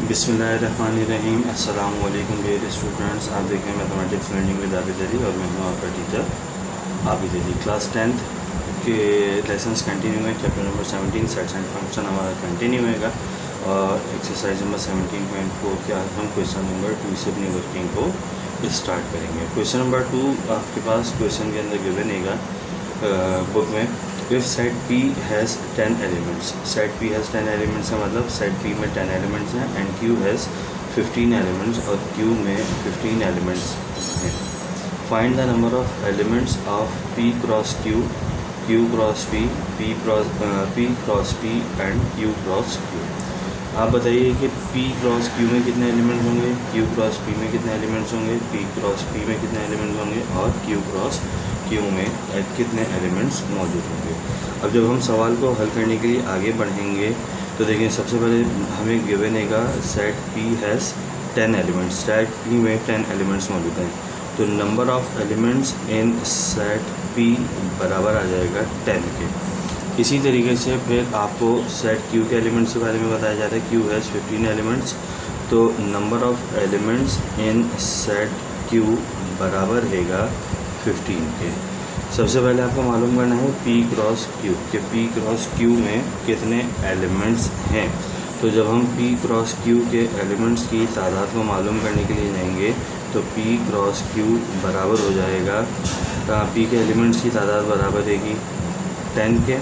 बिस्मिल्लाहिर्रहमानिर्रहीम। अस्सलाम वालेकुम डियर स्टूडेंट्स, आप देख रहे हैं mathematics learning with Abid Ali और मैं हूं आपका teacher Abid Ali. Class 10th के लेसन्स कंटिन्यू है। Chapter number 17 sets and function हमारा कंटिन्यू होगा और एक्सरसाइज नंबर 17.4 के आज हम क्वेश्चन नंबर 2 से अपनी वर्किंग को स्टार्ट करेंगे। क्वेश्चन नंबर 2 आपके पास क्वेश्चन के अंदर गिवन है बुक में, if set P has 10 elements. Set P has 10 elements का मतलब सेट P में 10 एलिमेंट्स हैं एंड Q हैज़ 15 एलिमेंट्स और Q में 15 एलिमेंट्स हैं। Find the number of elements of P cross Q, Q cross P, P cross P and Q cross Q। आप बताइए कि P क्रॉस Q में कितने एलिमेंट्स होंगे, Q क्रॉस P में कितने एलिमेंट्स होंगे, P क्रॉस P में कितने एलिमेंट्स होंगे और Q क्रॉस Q में कितने एलिमेंट्स मौजूद होंगे। अब जब हम सवाल को हल करने के लिए आगे बढ़ेंगे तो देखिए, सबसे पहले हमें गिवन है set P has 10 elements. Set P में 10 एलिमेंट्स मौजूद हैं तो number of elements in set P बराबर आ जाएगा 10 के। इसी तरीके से फिर आपको सेट Q के एलिमेंट्स के बारे में बताया जाता है। Q हैज़ 15 एलिमेंट्स तो number of elements in set Q बराबर रहेगा 15 के। सबसे पहले आपको मालूम करना है P क्रॉस Q कि P क्रॉस Q में कितने एलिमेंट्स हैं। तो जब हम P क्रॉस Q के एलिमेंट्स की तादाद को मालूम करने के लिए जाएंगे तो P क्रॉस Q बराबर हो जाएगा, P के एलिमेंट्स की तादाद बराबर रहेगी 10 के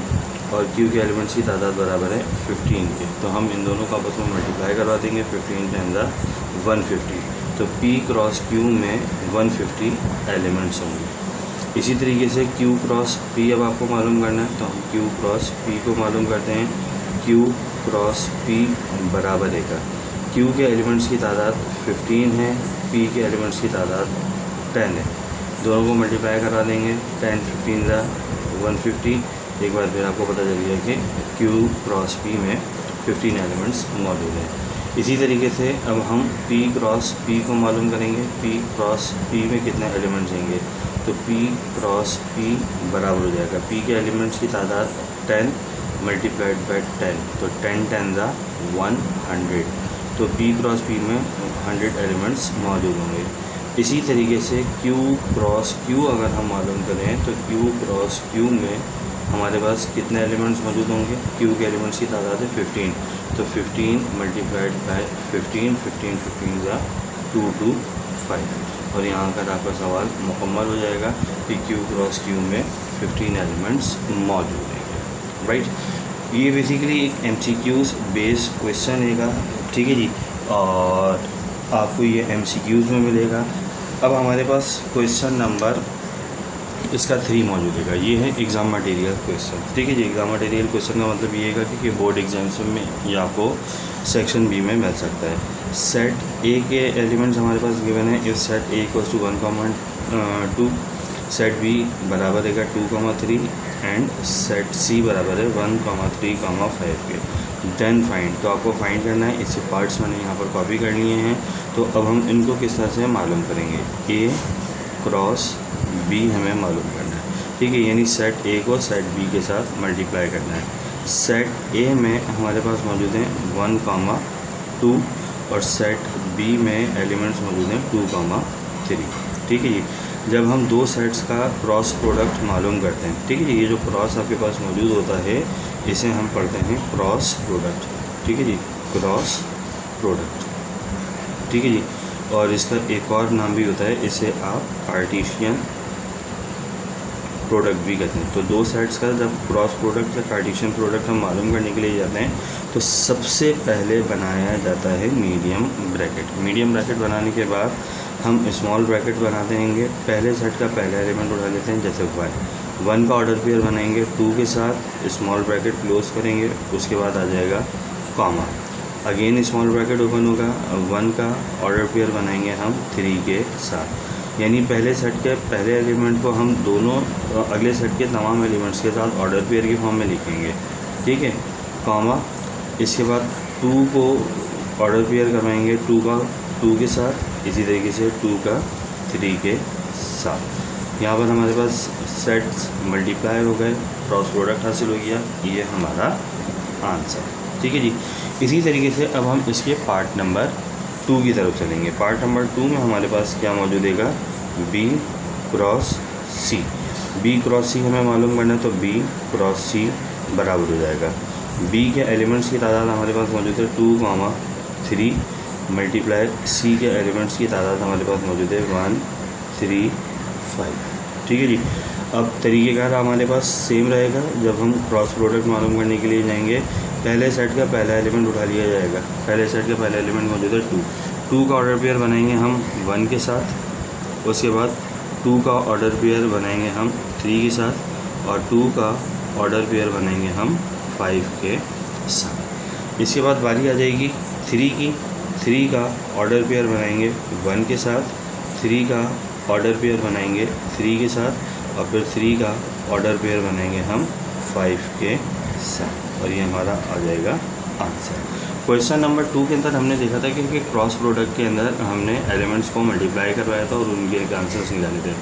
और Q के एलिमेंट्स की तादाद बराबर है 15 के। तो हम इन दोनों का आपस में मल्टीप्लाई करवा देंगे, 15 × 150। तो P क्रॉस Q में 150 एलिमेंट्स होंगे। इसी तरीके से Q क्रॉस P अब आपको मालूम करना है तो हम Q क्रॉस P को मालूम करते हैं। Q क्रॉस P बराबर रहेगा, Q के एलिमेंट्स की तादाद 15 है, P के एलिमेंट्स की तादाद 10 है। दोनों को मल्टीप्लाई करा देंगे, 10 15 150। एक बार फिर आपको पता चल गया कि Q क्रॉस P में 15 एलिमेंट्स मौजूद हैं। इसी तरीके से अब हम P क्रॉस P को मालूम करेंगे, P क्रॉस P में कितने एलिमेंट्स होंगे तो P क्रॉस P बराबर हो जाएगा, P के एलिमेंट्स की तादाद 10 मल्टीप्लाइड बाय 10 तो 10 × 100। तो P क्रॉस P में 100 एलिमेंट्स मौजूद होंगे। इसी तरीके से Q क्रॉस Q अगर हम मालूम करें तो Q क्रॉस Q में हमारे पास कितने एलिमेंट्स मौजूद होंगे। Q के एलिमेंट्स की तादाद है 15 तो 15 मल्टीप्लाइड बाय 15 15 15 225 और यहाँ का आपका सवाल मुकम्मल हो जाएगा कि Q क्रॉस Q में 15 एलिमेंट्स मौजूद हैं। राइट, ये बेसिकली एक MCQs बेस्ड क्वेश्चन है, ठीक है जी, और आपको ये MCQs में मिलेगा। अब हमारे पास क्वेश्चन नंबर इसका 3 मौजूद है। ये है एग्ज़ाम मटेरियल क्वेश्चन, ठीक है जी। एग्ज़ाम मटेरियल क्वेश्चन का मतलब ये है कि बोर्ड एग्जाम्स में या आपको सेक्शन B में मिल सकता है। सेट A के एलिमेंट्स हमारे पास गिवन है, if set A equals to 1, 2, set B बराबर है 2, 3 एंड सेट C बराबर है 1, 3, 5 के। देन फाइंड, तो आपको फाइंड करना है, इससे पार्ट्स मैंने यहाँ पर कॉपी कर लिए हैं। तो अब हम इनको किस तरह से मालूम करेंगे, A क्रॉस B हमें मालूम करना है, ठीक है, यानी सेट A को सेट B के साथ मल्टीप्लाई करना है। सेट A में हमारे पास मौजूद हैं 1, 2 और सेट B में एलिमेंट्स मौजूद हैं 2, 3, ठीक है जी। जब हम दो सेट्स का क्रॉस प्रोडक्ट मालूम करते हैं, ठीक है जी, ये जो क्रॉस आपके पास मौजूद होता है इसे हम पढ़ते हैं क्रॉस प्रोडक्ट, ठीक है जी, क्रॉस प्रोडक्ट, ठीक है जी। और इसका एक और नाम भी होता है, इसे आप कार्टेशियन प्रोडक्ट भी कहते हैं। तो दो सेट्स का जब क्रॉस प्रोडक्ट या कार्टेशियन प्रोडक्ट हम मालूम करने के लिए जाते हैं तो सबसे पहले बनाया जाता है मीडियम ब्रैकेट। मीडियम ब्रैकेट बनाने के बाद हम स्मॉल ब्रैकेट बना देंगे। पहले सेट का पहला एलिमेंट उठा लेते हैं, जैसे 1 का ऑर्डर पेयर बनाएंगे 2 के साथ, स्मॉल ब्रैकेट क्लोज करेंगे, उसके बाद आ जाएगा comma, again small bracket open होगा, 1 का ऑर्डर पेयर बनाएंगे हम 3 के साथ। यानी पहले सेट के पहले एलिमेंट को हम दोनों अगले सेट के तमाम एलिमेंट्स के साथ ऑर्डर पेयर की फॉर्म में लिखेंगे, ठीक है, कॉमा, इसके बाद 2 को ऑर्डर पेयर करवाएंगे 2 के साथ, इसी तरीके से 2 का 3 के साथ। यहाँ पर हमारे पास सेट्स मल्टीप्लाई हो गए, क्रॉस प्रोडक्ट हासिल हो गया, ये हमारा आंसर। ठीक है जी। इसी तरीके से अब हम इसके पार्ट नंबर 2 की तरफ चलेंगे। पार्ट नंबर 2 में हमारे पास क्या मौजूद है, बी क्रॉस सी। बी क्रॉस सी हमें मालूम करना है, तो बी क्रॉस सी बराबर हो जाएगा, बी के एलिमेंट्स की तादाद हमारे पास मौजूद है 2, 3 मल्टीप्लाई सी के एलिमेंट्स की तादाद हमारे पास मौजूद है 1, 3, 5। ठीक है जी। अब तरीक़ेकार हमारे पास सेम रहेगा। जब हम क्रॉस प्रोडक्ट मालूम करने के लिए जाएंगे, पहले सेट का पहला एलिमेंट उठा लिया जाएगा। पहले सेट का पहला एलिमेंट मौजूद है 2 का ऑर्डर पेयर बनाएंगे हम 1 के साथ। उसके बाद 2 का ऑर्डर पेयर बनाएंगे हम 3 के साथ, और 2 का ऑर्डर पेयर बनाएंगे हम 5 के साथ। इसके बाद बारी आ जाएगी 3 की। 3 का ऑर्डर पेयर बनाएंगे 1 के साथ, 3 का ऑर्डर पेयर बनाएंगे 3 के साथ, और फिर 3 का ऑर्डर पेयर बनाएंगे हम 5 के साथ, और ये हमारा आ जाएगा आंसर। क्वेश्चन नंबर 2 के अंदर हमने देखा था कि क्रॉस प्रोडक्ट के अंदर हमने एलिमेंट्स को मल्टीप्लाई करवाया था और उनके आंसर्स निकाले थे।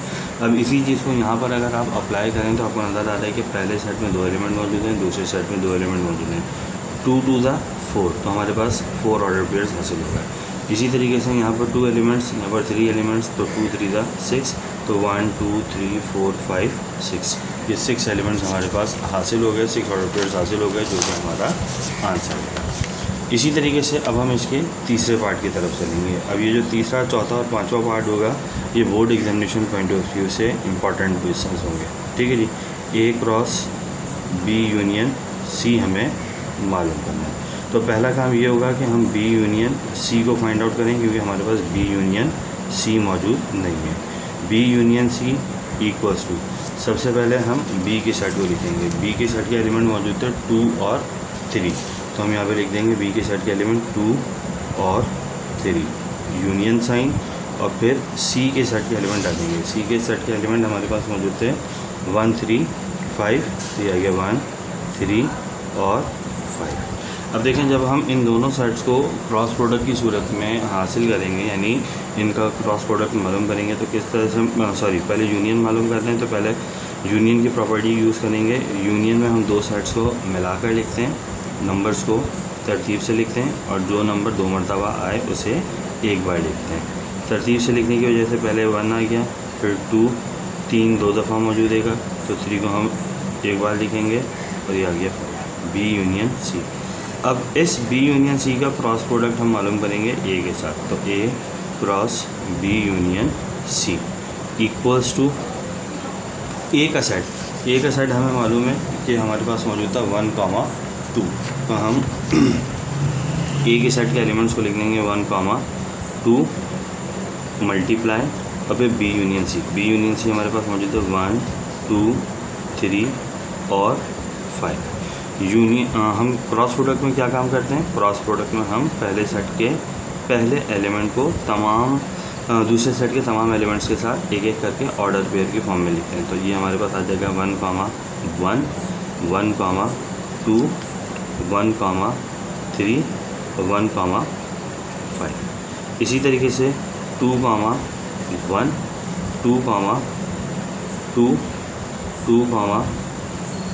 अब इसी चीज़ को यहाँ पर अगर आप अप्लाई करें तो आपको नज़र आ रहा है कि पहले सेट में 2 एलिमेंट मौजूद हैं, दूसरे सेट में 2 एलिमेंट मौजूद हैं। 2 2 ज़ा 4, तो हमारे पास 4 ऑर्डर पेयर्स हासिल हो गए। इसी तरीके से यहाँ पर 2 एलिमेंट्स, यहाँ पर 3 एलिमेंट्स, तो 2 3 ज़ा 6, तो 1 2 3 4 5 6, ये 6 एलिमेंट्स हमारे पास हासिल हो गए, 6 ऑर्डर पेयर्स हासिल हो गए, जो कि हमारा आंसर है। इसी तरीके से अब हम इसके तीसरे पार्ट की तरफ चलेंगे। अब ये जो तीसरा, चौथा और पांचवा पार्ट होगा, ये board examination point of view से इंपॉर्टेंट क्वेश्चंस होंगे। ठीक है जी। ए क्रॉस बी यूनियन सी हमें मालूम करना है। तो पहला काम ये होगा कि हम बी यूनियन सी को फाइंड आउट करें, क्योंकि हमारे पास बी यूनियन सी मौजूद नहीं है। B union C equals to, सबसे पहले हम बी के सेट को लिखेंगे। बी के सेट के एलिमेंट मौजूद थे 2 और 3, तो हम यहाँ पे लिख देंगे बी के सेट के एलिमेंट 2 और 3 यूनियन साइन, और फिर सी के सेट के एलिमेंट डालेंगे। सी के सेट के एलिमेंट हमारे पास मौजूद थे 1 3 5, तो ये आ गया 1 3 और 5। अब देखें, जब हम इन दोनों सेट्स को क्रॉस प्रोडक्ट की सूरत में हासिल करेंगे, यानी इनका क्रॉस प्रोडक्ट मालूम करेंगे, तो किस तरह से पहले यूनियन मालूम करते हैं, तो पहले यूनियन की प्रॉपर्टी यूज़ करेंगे। यूनियन में हम 2 सेट्स को मिलाकर लिखते हैं, नंबर्स को तरतीब से लिखते हैं, और जो नंबर 2 मरतबा आए उसे एक बार लिखते हैं। तरतीब से लिखने की वजह से पहले 1 आ गया, फिर 2, 3 2 दफ़ा मौजूद है, तो 3 को हम एक बार लिखेंगे, और ये आ गया बी यूनियन सी। अब इस बी यूनियन सी का क्रॉस प्रोडक्ट हम मालूम करेंगे ए के साथ, तो A cross B union C equals to A का सेट हमें मालूम है कि हमारे पास मौजूद था 1, 2, तो हम ए के सेट के एलिमेंट्स को लिख देंगे 1, 2 मल्टीप्लाई, और फिर B union C. B union C हमारे पास मौजूद है 1 2 3 और 5। हम क्रॉस प्रोडक्ट में क्या काम करते हैं, क्रॉस प्रोडक्ट में हम पहले सेट के पहले एलिमेंट को तमाम दूसरे सेट के तमाम एलिमेंट्स के साथ एक एक करके ऑर्डर पेयर की फॉर्म में लिखते हैं। तो ये हमारे पास आ जाएगा 1, 1 1, 2 1, 3 और 1, 5। इसी तरीके से 2, 1 2, 2 2,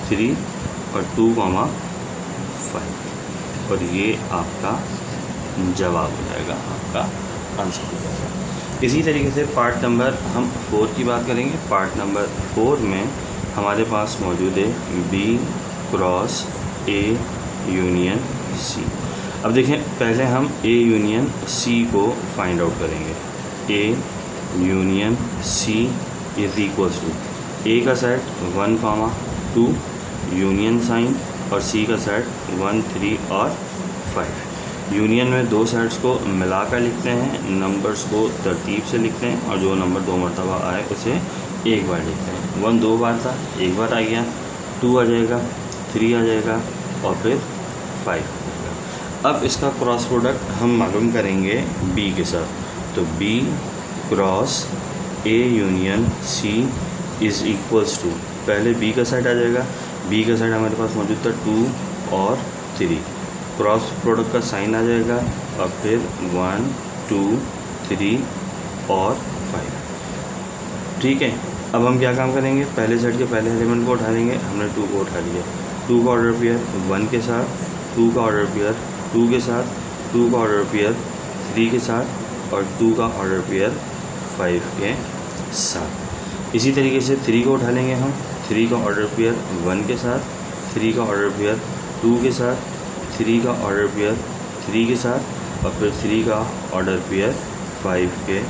3 और 2, 5, और ये आपका जवाब हो जाएगा, आपका आंसर हो जाएगा। इसी तरीके से पार्ट नंबर हम 4 की बात करेंगे। पार्ट नंबर 4 में हमारे पास मौजूद है B cross A union C. अब देखें, पहले हम ए यूनियन सी को फाइंड आउट करेंगे। A union C is equals to A का सेट 1, 2 यूनियन साइन, और सी का सेट 1 3 और 5। यूनियन में 2 सेट्स को मिलाकर लिखते हैं, नंबर्स को तरतीब से लिखते हैं, और जो नंबर 2 मरतबा आए उसे एक बार लिखते हैं। 1 2 बार था, एक बार आ गया, 2 आ जाएगा, 3 आ जाएगा, और फिर 5 आ जाएगा। अब इसका क्रॉस प्रोडक्ट हम मालूम करेंगे बी के साथ, तो B cross A union C is equals to, पहले बी का सेट आ जाएगा। बी का सेट हमारे पास मौजूद था 2 और 3, क्रॉस प्रोडक्ट का साइन आ जाएगा, और फिर 1 2 3 और 5। ठीक है, अब हम क्या काम करेंगे, पहले सेट के पहले एलिमेंट को उठा लेंगे। हमने 2 को उठा लिया, 2 का ऑर्डर पेयर 1 के साथ, 2 का ऑर्डर पेयर 2 के साथ, 2 का ऑर्डर पेयर 3 के साथ और 2 का ऑर्डर पेयर 5 के साथ। इसी तरीके से 3 को उठा लेंगे हम, 3 का ऑर्डर पेयर 1 के साथ, 3 का ऑर्डर पेयर 2 के साथ, 3 का ऑर्डर पेयर 3 के साथ और फिर 3 का ऑर्डर पेयर 5 के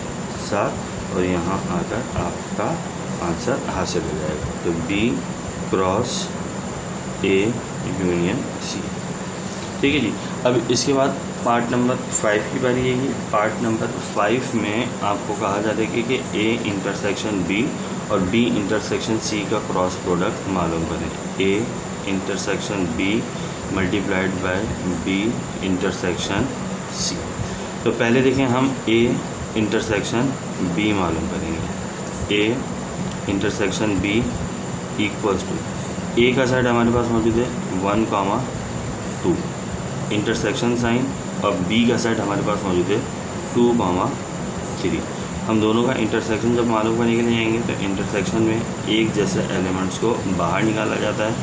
साथ, और यहाँ आकर आपका आंसर हासिल हो जाएगा। तो B cross A union C। ठीक है जी। अब इसके बाद पार्ट नंबर 5 की बारी है। पार्ट नंबर 5 में आपको कहा जाता है कि A इंटरसेक्शन B और B इंटरसेक्शन C का क्रॉस प्रोडक्ट मालूम करें। A intersection B multiplied by B intersection C। तो पहले देखें हम A इंटरसेक्शन B मालूम करेंगे। A intersection B equals to A का साइड हमारे पास मौजूद है 1, 2 इंटरसेक्शन साइन, और B का साइड हमारे पास मौजूद है 2, 3। हम दोनों का इंटरसेक्शन जब मालूम करने के लिए जाएंगे तो इंटरसेक्शन में एक जैसे एलिमेंट्स को बाहर निकाला जाता है।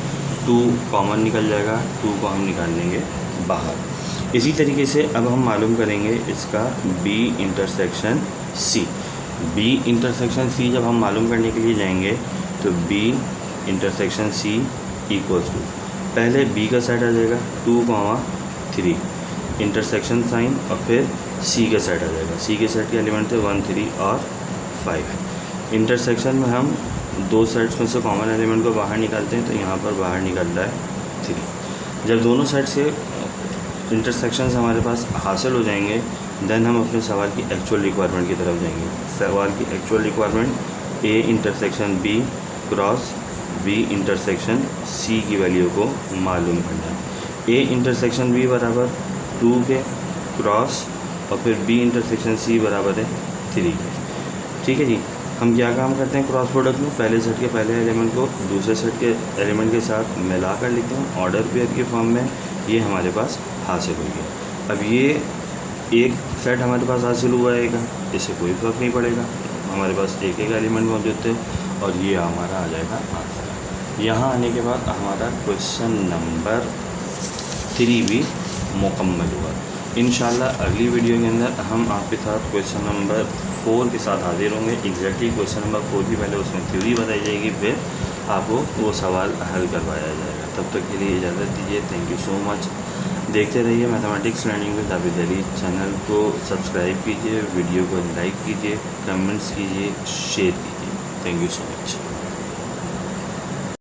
2 कॉमन निकल जाएगा, 2 को हम निकाल लेंगे बाहर। इसी तरीके से अब हम मालूम करेंगे इसका B intersection C। B intersection C जब हम मालूम करने के लिए जाएंगे तो B intersection C equals to पहले B का साइड आ जाएगा 2, 3 इंटरसेक्शन साइन और फिर C के साइड आ जाएगा। C के साइड के एलिमेंट थे 1, 3 और 5। इंटरसेक्शन में हम दो साइड्स में से कॉमन एलिमेंट को बाहर निकालते हैं, तो यहाँ पर बाहर निकल रहा है 3। जब दोनों साइड से इंटरसेक्शंस हमारे पास हासिल हो जाएंगे देन हम अपने सवाल की एक्चुअल रिक्वायरमेंट की तरफ जाएंगे। सवाल की actual requirement A intersection B cross B intersection C की वैल्यू को मालूम करना है। A इंटरसेक्शन B बराबर 2 के क्रॉस और फिर B इंटरसेक्शन C बराबर है 3 के। ठीक है जी। हम क्या काम करते हैं क्रॉस प्रोडक्ट में, पहले सेट के पहले एलिमेंट को दूसरे सेट के एलिमेंट के साथ मिलाकर लिखते हैं ऑर्डर पेयर के फॉर्म में। ये हमारे पास हासिल हो गया। अब ये एक सेट हमारे पास हासिल हुआ है, इससे कोई फर्क नहीं पड़ेगा, हमारे पास एक एक एलिमेंट मौजूद थे और ये हमारा आ जाएगा आंसर। यहाँ आने के बाद हमारा क्वेश्चन नंबर 3 भी मुकम्मल हुआ। इंशाल्लाह अगली वीडियो के अंदर हम आपके साथ क्वेश्चन नंबर 4 के साथ हाजिर होंगे। एग्जैक्टली क्वेश्चन नंबर 4 की पहले उसमें थ्योरी बताई जाएगी, फिर आपको वो सवाल हल करवाया जाएगा। तब तक के लिए इजाज़त दीजिए। Thank you so much. देखते रहिए mathematics learning with Abid Ali. Channel को सब्सक्राइब कीजिए, वीडियो को लाइक कीजिए, कमेंट्स कीजिए, शेयर कीजिए। Thank you so much.